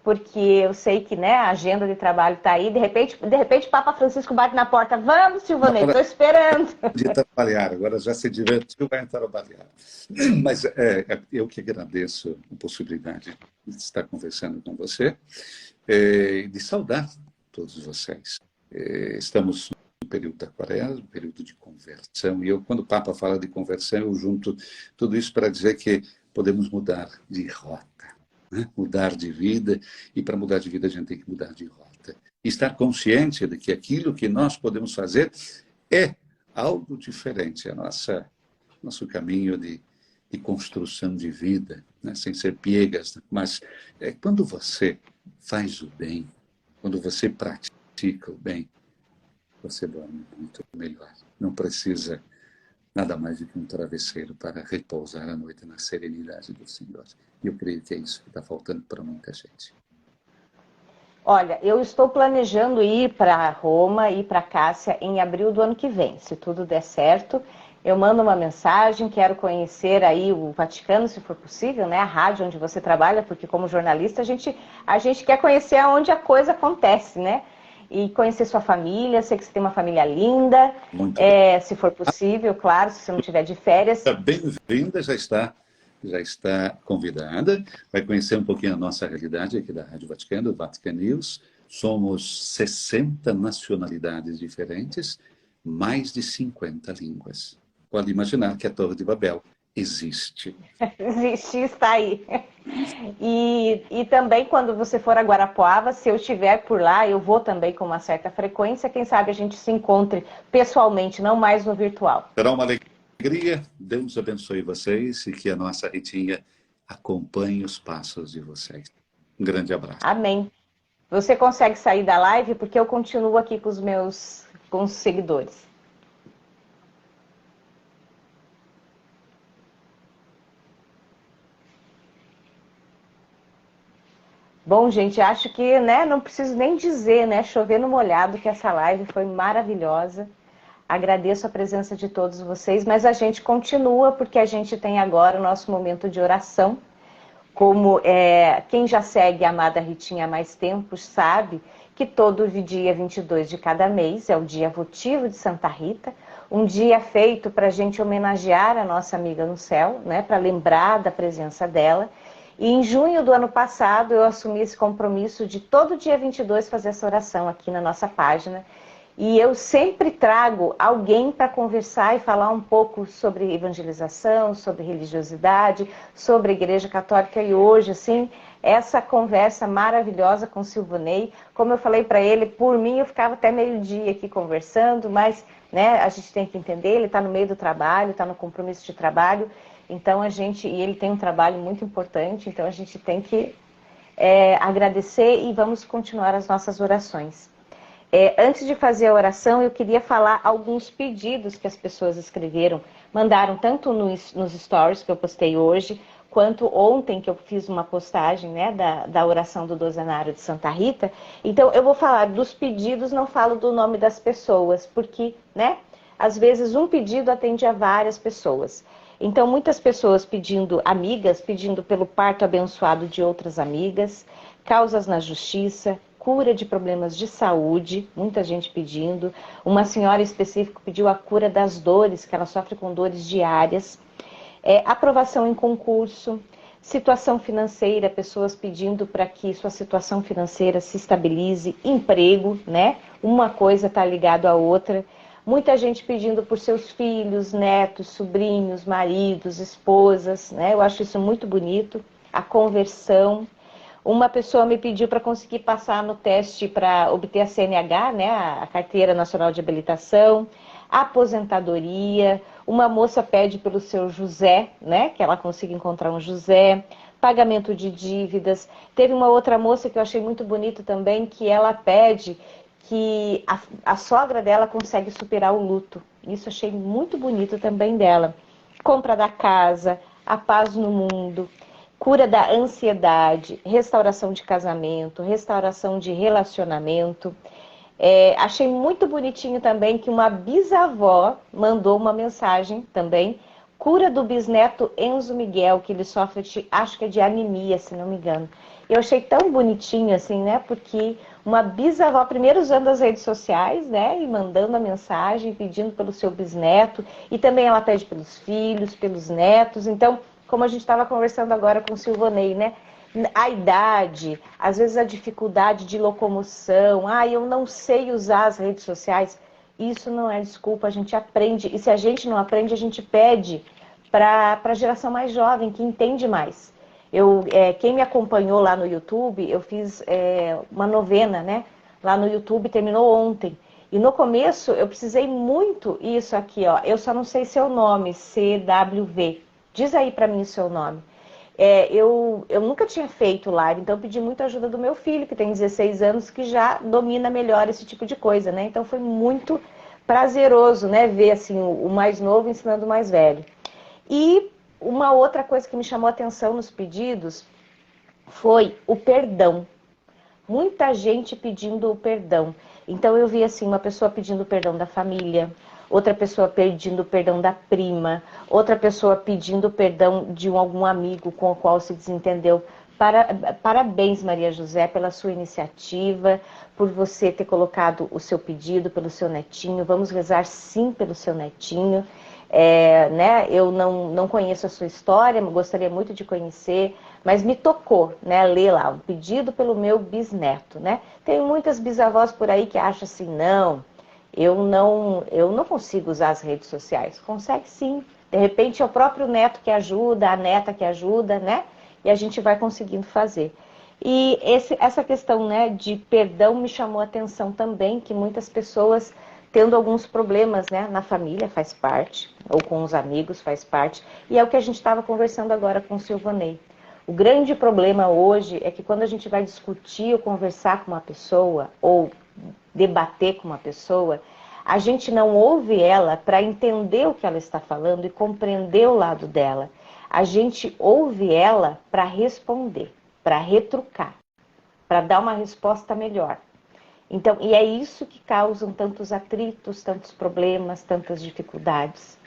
porque eu sei que, né, a agenda de trabalho está aí, de repente Papa Francisco bate na porta, vamos, Silvonei, estou esperando. De trabalhar, agora já se divertiu, vai trabalhar. Mas eu que agradeço a possibilidade de estar conversando com você, de saudar todos vocês. Estamos no período da Quaresma, período de conversão, e quando o Papa fala de conversão, eu junto tudo isso para dizer que podemos mudar de rota, né? Mudar de vida, e para mudar de vida a gente tem que mudar de rota. estar consciente de que aquilo que nós podemos fazer é algo diferente, nosso caminho de construção de vida, né? Sem ser piegas, mas quando você faz o bem, quando você pratica o bem, você dorme muito melhor. Não precisa nada mais do que um travesseiro para repousar à noite na serenidade do Senhor. E eu creio que é isso que está faltando para muita gente. Olha, eu estou planejando ir para Roma e para Cássia em abril do ano que vem. Se tudo der certo, eu mando uma mensagem, quero conhecer aí o Vaticano, se for possível, né? A rádio onde você trabalha, porque como jornalista a gente quer conhecer aonde a coisa acontece, né? E conhecer sua família, sei que você tem uma família linda, se for possível, claro, se você não estiver de férias. Bem-vinda, já está convidada, vai conhecer um pouquinho a nossa realidade aqui da Rádio Vaticano, do Vatican News. Somos 60 nacionalidades diferentes, mais de 50 línguas. Pode imaginar que a Torre de Babel existe. Existe, está aí. E também quando você for a Guarapuava, se eu estiver por lá, eu vou também com uma certa frequência, quem sabe a gente se encontre pessoalmente, não mais no virtual. Será uma alegria, Deus abençoe vocês e que a nossa Ritinha acompanhe os passos de vocês. Um grande abraço. Amém. Você consegue sair da live porque eu continuo aqui com os seguidores. Bom, gente, acho que, né, não preciso nem dizer, né, chover no molhado, que essa live foi maravilhosa. Agradeço a presença de todos vocês, mas a gente continua porque a gente tem agora o nosso momento de oração. Como quem já segue a amada Ritinha há mais tempo sabe que todo dia 22 de cada mês é o dia votivo de Santa Rita, um dia feito para a gente homenagear a nossa amiga no céu, né, para lembrar da presença dela. E em junho do ano passado eu assumi esse compromisso de todo dia 22 fazer essa oração aqui na nossa página. E eu sempre trago alguém para conversar e falar um pouco sobre evangelização, sobre religiosidade, sobre a Igreja Católica. E hoje, assim, essa conversa maravilhosa com o Silvanei, como eu falei para ele, por mim eu ficava até meio-dia aqui conversando, mas né, a gente tem que entender, ele está no meio do trabalho, está no compromisso de trabalho, então e ele tem um trabalho muito importante, então a gente tem que agradecer e vamos continuar as nossas orações. Antes de fazer a oração, eu queria falar alguns pedidos que as pessoas escreveram, mandaram tanto nos stories que eu postei hoje, quanto ontem que eu fiz uma postagem, né, da oração do Dozenário de Santa Rita. Então eu vou falar dos pedidos, não falo do nome das pessoas, porque, né, às vezes um pedido atende a várias pessoas. Então muitas pessoas pedindo, amigas, pedindo pelo parto abençoado de outras amigas, causas na justiça, cura de problemas de saúde, muita gente pedindo. Uma senhora específica pediu a cura das dores, que ela sofre com dores diárias. Aprovação em concurso, situação financeira, pessoas pedindo para que sua situação financeira se estabilize, emprego, né? Uma coisa está ligada à outra. Muita gente pedindo por seus filhos, netos, sobrinhos, maridos, esposas, né? Eu acho isso muito bonito. A conversão. Uma pessoa me pediu para conseguir passar no teste para obter a CNH, né, a Carteira Nacional de Habilitação, aposentadoria. Uma moça pede pelo seu José, né, que ela consiga encontrar um José, pagamento de dívidas. Teve uma outra moça que eu achei muito bonito também, que ela pede que a sogra dela consegue superar o luto. Isso achei muito bonito também dela. Compra da casa, a paz no mundo. Cura da ansiedade, restauração de casamento, restauração de relacionamento. Achei muito bonitinho também que uma bisavó mandou uma mensagem também. Cura do bisneto Enzo Miguel, que ele sofre, acho que é de anemia, se não me engano. Eu achei tão bonitinho assim, né? Porque uma bisavó, primeiro usando as redes sociais, né? E mandando a mensagem, pedindo pelo seu bisneto. E também ela pede pelos filhos, pelos netos. Então, como a gente estava conversando agora com o Silvanei, né? A idade, às vezes a dificuldade de locomoção, eu não sei usar as redes sociais, isso não é desculpa, a gente aprende, e se a gente não aprende, a gente pede para a geração mais jovem, que entende mais. Quem me acompanhou lá no YouTube, eu fiz uma novena, né? lá no YouTube, terminou ontem. E no começo eu precisei muito isso aqui, ó. Eu só não sei seu nome, CWV. Diz aí para mim o seu nome. Eu nunca tinha feito live, então eu pedi muita ajuda do meu filho, que tem 16 anos, que já domina melhor esse tipo de coisa, né? Então foi muito prazeroso, né? Ver assim, o mais novo ensinando o mais velho. E uma outra coisa que me chamou a atenção nos pedidos foi o perdão. Muita gente pedindo o perdão. Então eu vi assim, uma pessoa pedindo perdão da família, outra pessoa pedindo perdão da prima, outra pessoa pedindo perdão de algum amigo com o qual se desentendeu. Parabéns, Maria José, pela sua iniciativa, por você ter colocado o seu pedido pelo seu netinho. Vamos rezar sim pelo seu netinho. Né? Eu não conheço a sua história, gostaria muito de conhecer, mas me tocou, né, ler lá, um pedido pelo meu bisneto, né? Tem muitas bisavós por aí que acham assim, não, eu não consigo usar as redes sociais. Consegue sim, de repente é o próprio neto que ajuda, a neta que ajuda, né? E a gente vai conseguindo fazer. E essa questão, né, de perdão me chamou a atenção também, que muitas pessoas tendo alguns problemas, né, na família, faz parte, ou com os amigos, faz parte, e é o que a gente estava conversando agora com o Silvanei. O grande problema hoje é que quando a gente vai discutir ou conversar com uma pessoa, ou debater com uma pessoa, a gente não ouve ela para entender o que ela está falando e compreender o lado dela. A gente ouve ela para responder, para retrucar, para dar uma resposta melhor. Então, e é isso que causam tantos atritos, tantos problemas, tantas dificuldades.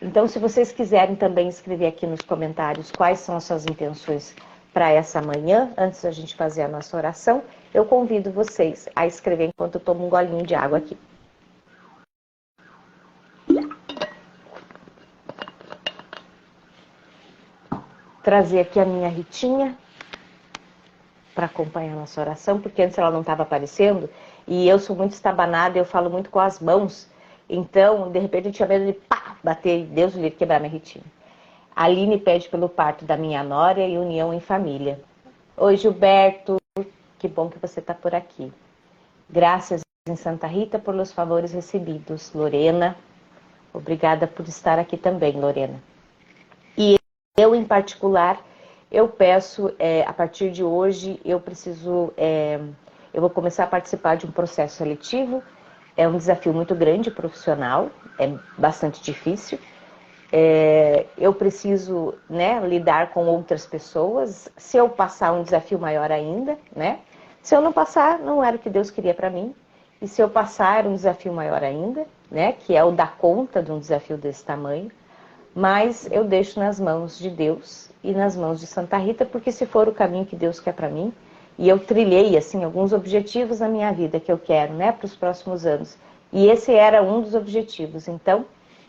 Então, se vocês quiserem também escrever aqui nos comentários quais são as suas intenções para essa manhã, antes da gente fazer a nossa oração, eu convido vocês a escrever enquanto eu tomo um golinho de água aqui. Trazer aqui a minha Ritinha para acompanhar a nossa oração, porque antes ela não estava aparecendo, e eu sou muito estabanada, eu falo muito com as mãos, então, de repente, eu tinha medo de bater, Deus o livre, quebrar minha Ritinha. A Aline pede pelo parto da minha nora e união em família. Oi, Gilberto, que bom que você está por aqui. Graças em Santa Rita por los favores recebidos. Lorena, obrigada por estar aqui também, Lorena. E eu, em particular, eu peço, a partir de hoje, eu vou começar a participar de um processo seletivo. É um desafio muito grande, profissional, é bastante difícil. Eu preciso, né, lidar com outras pessoas. Se eu passar, um desafio maior ainda, né? Se eu não passar, não era o que Deus queria para mim. E se eu passar, era um desafio maior ainda, né? Que é o dar conta de um desafio desse tamanho. Mas eu deixo nas mãos de Deus e nas mãos de Santa Rita, porque se for o caminho que Deus quer para mim, e eu trilhei, assim, alguns objetivos na minha vida que eu quero, né, para os próximos anos. E esse era um dos objetivos. Então,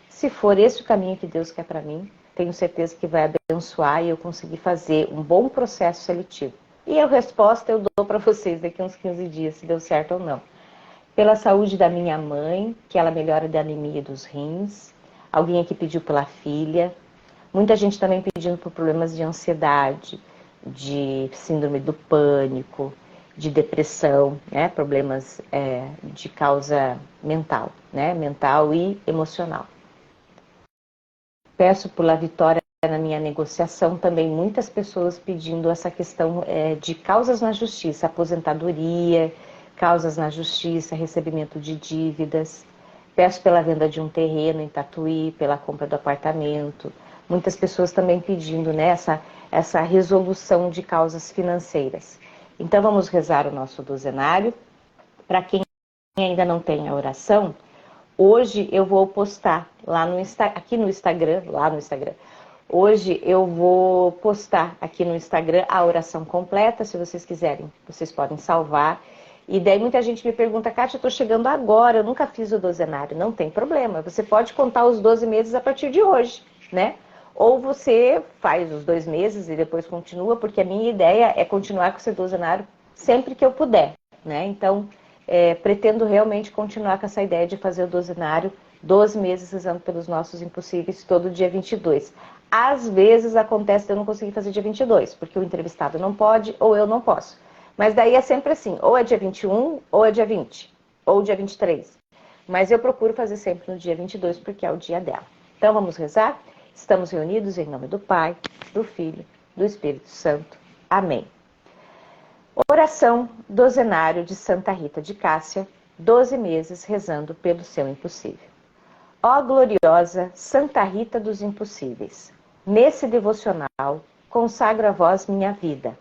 se for esse o caminho que Deus quer para mim, tenho certeza que vai abençoar e eu conseguir fazer um bom processo seletivo. E a resposta eu dou para vocês daqui a uns 15 dias, se deu certo ou não. Pela saúde da minha mãe, que ela melhora da anemia dos rins. Alguém aqui pediu pela filha. Muita gente também pedindo por problemas de ansiedade, de síndrome do pânico, de depressão, né? Problemas de causa mental, né? Mental e emocional. Peço pela vitória na minha negociação, também muitas pessoas pedindo essa questão de causas na justiça, aposentadoria, causas na justiça, recebimento de dívidas. Peço pela venda de um terreno em Tatuí, pela compra do apartamento. Muitas pessoas também pedindo, né, essa resolução de causas financeiras. Então vamos rezar o nosso dozenário. Para quem ainda não tem a oração, hoje eu vou postar lá aqui no Instagram, Hoje eu vou postar aqui no Instagram a oração completa, se vocês quiserem, vocês podem salvar. E daí muita gente me pergunta, Kátia, eu estou chegando agora, eu nunca fiz o dozenário. Não tem problema, você pode contar os 12 meses a partir de hoje, né? Ou você faz os 2 meses e depois continua, porque a minha ideia é continuar com esse dozenário sempre que eu puder, né? Então, pretendo realmente continuar com essa ideia de fazer o dozenário 12 meses rezando pelos nossos impossíveis, todo dia 22. Às vezes acontece de eu não conseguir fazer dia 22, porque o entrevistado não pode ou eu não posso. Mas daí é sempre assim, ou é dia 21, ou é dia 20, ou dia 23. Mas eu procuro fazer sempre no dia 22, porque é o dia dela. Então vamos rezar? Estamos reunidos em nome do Pai, do Filho, do Espírito Santo. Amém. Oração dozenário de Santa Rita de Cássia, 12 meses rezando pelo seu impossível. Ó gloriosa Santa Rita dos Impossíveis, nesse devocional consagro a vós minha vida.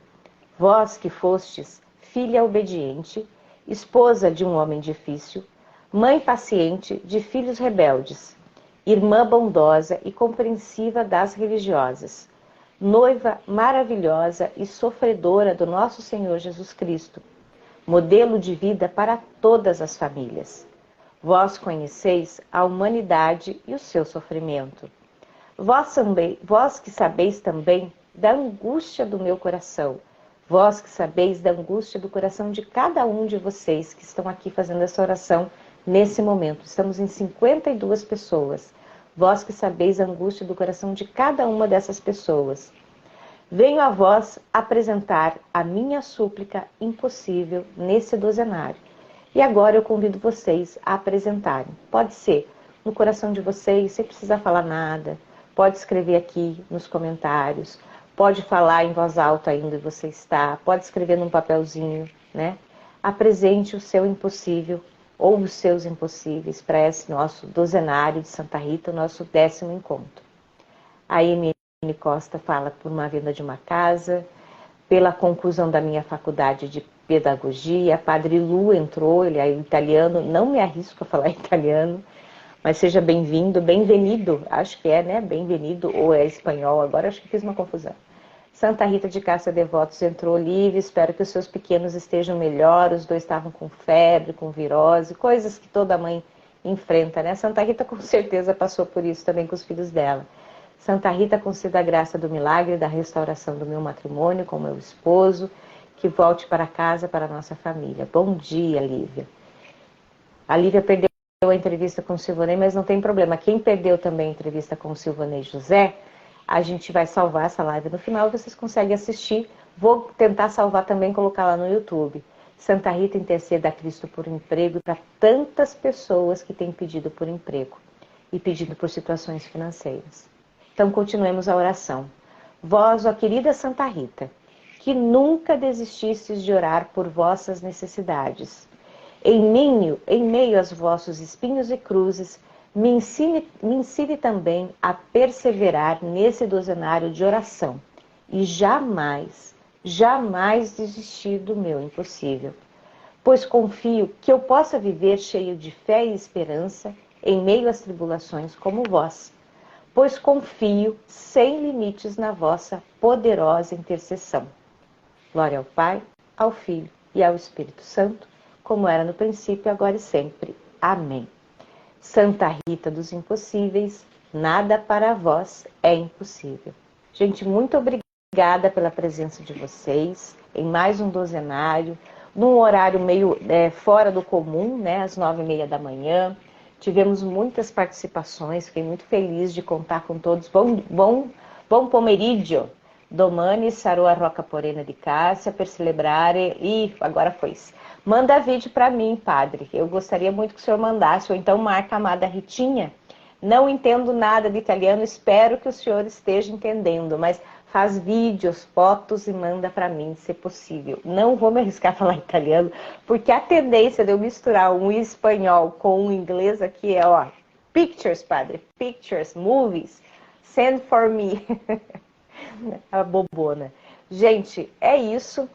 Vós que fostes filha obediente, esposa de um homem difícil, mãe paciente de filhos rebeldes, irmã bondosa e compreensiva das religiosas, noiva maravilhosa e sofredora do nosso Senhor Jesus Cristo, modelo de vida para todas as famílias. Vós conheceis a humanidade e o seu sofrimento. Vós que sabeis também da angústia do meu coração, vós que sabeis da angústia do coração de cada um de vocês que estão aqui fazendo essa oração nesse momento. Estamos em 52 pessoas. Vós que sabeis a angústia do coração de cada uma dessas pessoas. Venho a vós apresentar a minha súplica impossível nesse dozenário. E agora eu convido vocês a apresentarem. Pode ser no coração de vocês, sem precisar falar nada. Pode escrever aqui nos comentários. Pode falar em voz alta ainda onde você está. Pode escrever num papelzinho, né? Apresente o seu impossível ou os seus impossíveis para esse nosso dozenário de Santa Rita, o nosso 10º encontro. A Emily Costa fala por uma venda de uma casa, pela conclusão da minha faculdade de pedagogia. Padre Lu entrou, ele é italiano, não me arrisco a falar italiano, mas seja bem-vindo, bem-venido, acho que é, né? Bem-venido, ou é espanhol, agora acho que fiz uma confusão. Santa Rita de Cássia Devotos entrou, Olivia, espero que os seus pequenos estejam melhor, os dois estavam com febre, com virose, coisas que toda mãe enfrenta, né? Santa Rita com certeza passou por isso também com os filhos dela. Santa Rita, conceda a graça do milagre da restauração do meu matrimônio com meu esposo, que volte para casa, para a nossa família. Bom dia, Lívia. A Lívia perdeu a entrevista com o Silvanei, mas não tem problema. Quem perdeu também a entrevista com o Silvanei José, a gente vai salvar essa live no final e vocês conseguem assistir. Vou tentar salvar também e colocar lá no YouTube. Santa Rita interceda a Cristo por emprego para tantas pessoas que têm pedido por emprego e pedindo por situações financeiras. Então continuemos a oração. Vós, ó querida Santa Rita, que nunca desististes de orar por vossas necessidades. Em meio aos vossos espinhos e cruzes, me ensine também a perseverar nesse dozenário de oração e jamais, jamais desistir do meu impossível. Pois confio que eu possa viver cheio de fé e esperança em meio às tribulações como vós. Pois confio sem limites na vossa poderosa intercessão. Glória ao Pai, ao Filho e ao Espírito Santo, como era no princípio, agora e sempre. Amém. Santa Rita dos Impossíveis, nada para vós é impossível. Gente, muito obrigada pela presença de vocês em mais um dozenário, num horário meio fora do comum, né, às 9h30 da manhã. Tivemos muitas participações, fiquei muito feliz de contar com todos. Bom pomeriggio, domani sarò a Rocca Porena di Cássia per celebrare... Ih, agora foi. Manda vídeo para mim, padre. Eu gostaria muito que o senhor mandasse, ou então marca a amada Ritinha. Não entendo nada de italiano, espero que o senhor esteja entendendo, mas faz vídeos, fotos e manda para mim, se possível. Não vou me arriscar a falar italiano, porque a tendência de eu misturar um espanhol com um inglês aqui é, ó, pictures, padre, pictures, movies, send for me. A bobona. Gente, é isso.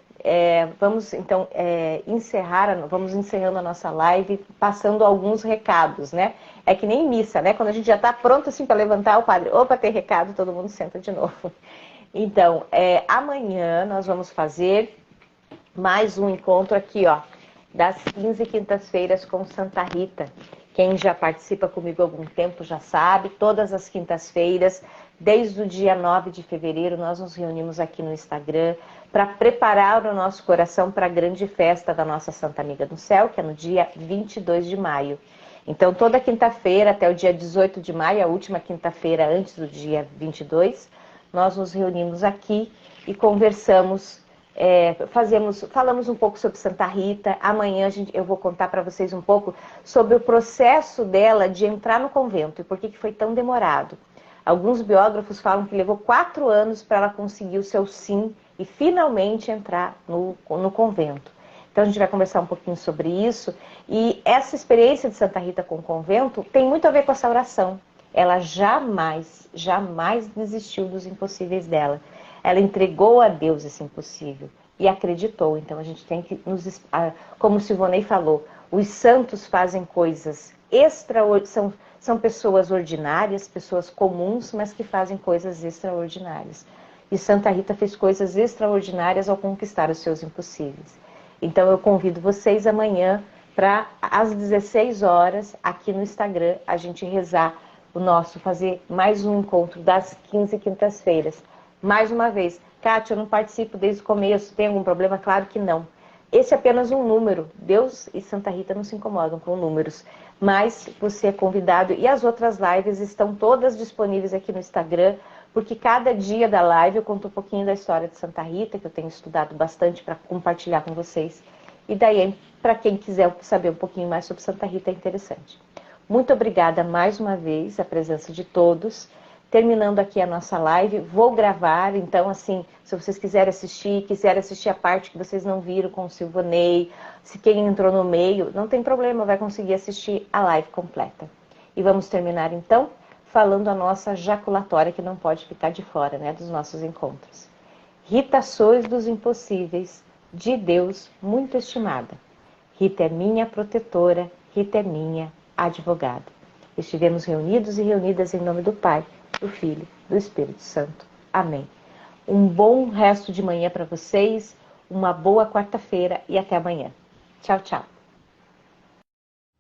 Vamos então vamos encerrando a nossa live, passando alguns recados, né? É que nem missa, né? Quando a gente já está pronto assim para levantar, o padre, opa, tem recado, todo mundo senta de novo. Então, amanhã nós vamos fazer mais um encontro aqui, ó, das 15 quintas-feiras com Santa Rita. Quem já participa comigo há algum tempo já sabe, todas as quintas-feiras, desde o dia 9 de fevereiro, nós nos reunimos aqui no Instagram para preparar o nosso coração para a grande festa da nossa Santa Amiga do Céu, que é no dia 22 de maio. Então, toda quinta-feira, até o dia 18 de maio, a última quinta-feira antes do dia 22, nós nos reunimos aqui e conversamos Falamos um pouco sobre Santa Rita. Amanhã eu vou contar para vocês um pouco sobre o processo dela de entrar no convento e por que foi tão demorado. Alguns biógrafos falam que levou 4 anos para ela conseguir o seu sim e finalmente entrar no convento. Então a gente vai conversar um pouquinho sobre isso. E essa experiência de Santa Rita com o convento tem muito a ver com essa oração. Ela jamais desistiu dos impossíveis dela. Ela entregou a Deus esse impossível e acreditou. Então a gente tem que, como o Silvonei falou, os santos fazem coisas extraordinárias, são pessoas ordinárias, pessoas comuns, mas que fazem coisas extraordinárias. E Santa Rita fez coisas extraordinárias ao conquistar os seus impossíveis. Então eu convido vocês amanhã para às 16 horas aqui no Instagram a gente rezar fazer mais um encontro das 15 quintas-feiras. Mais uma vez, Kátia, eu não participo desde o começo, tem algum problema? Claro que não. Esse é apenas um número. Deus e Santa Rita não se incomodam com números. Mas você é convidado e as outras lives estão todas disponíveis aqui no Instagram, porque cada dia da live eu conto um pouquinho da história de Santa Rita, que eu tenho estudado bastante para compartilhar com vocês. E daí, para quem quiser saber um pouquinho mais sobre Santa Rita, é interessante. Muito obrigada mais uma vez, a presença de todos. Terminando aqui a nossa live, vou gravar, então assim, se vocês quiserem assistir a parte que vocês não viram com o Silvonei, se quem entrou no meio, não tem problema, vai conseguir assistir a live completa. E vamos terminar então falando a nossa jaculatória, que não pode ficar de fora, né, dos nossos encontros. Rita, sois dos impossíveis, de Deus muito estimada. Rita é minha protetora, Rita é minha advogada. Estivemos reunidos e reunidas em nome do Pai, do Filho, do Espírito Santo. Amém. Um bom resto de manhã para vocês, uma boa quarta-feira e até amanhã. Tchau, tchau.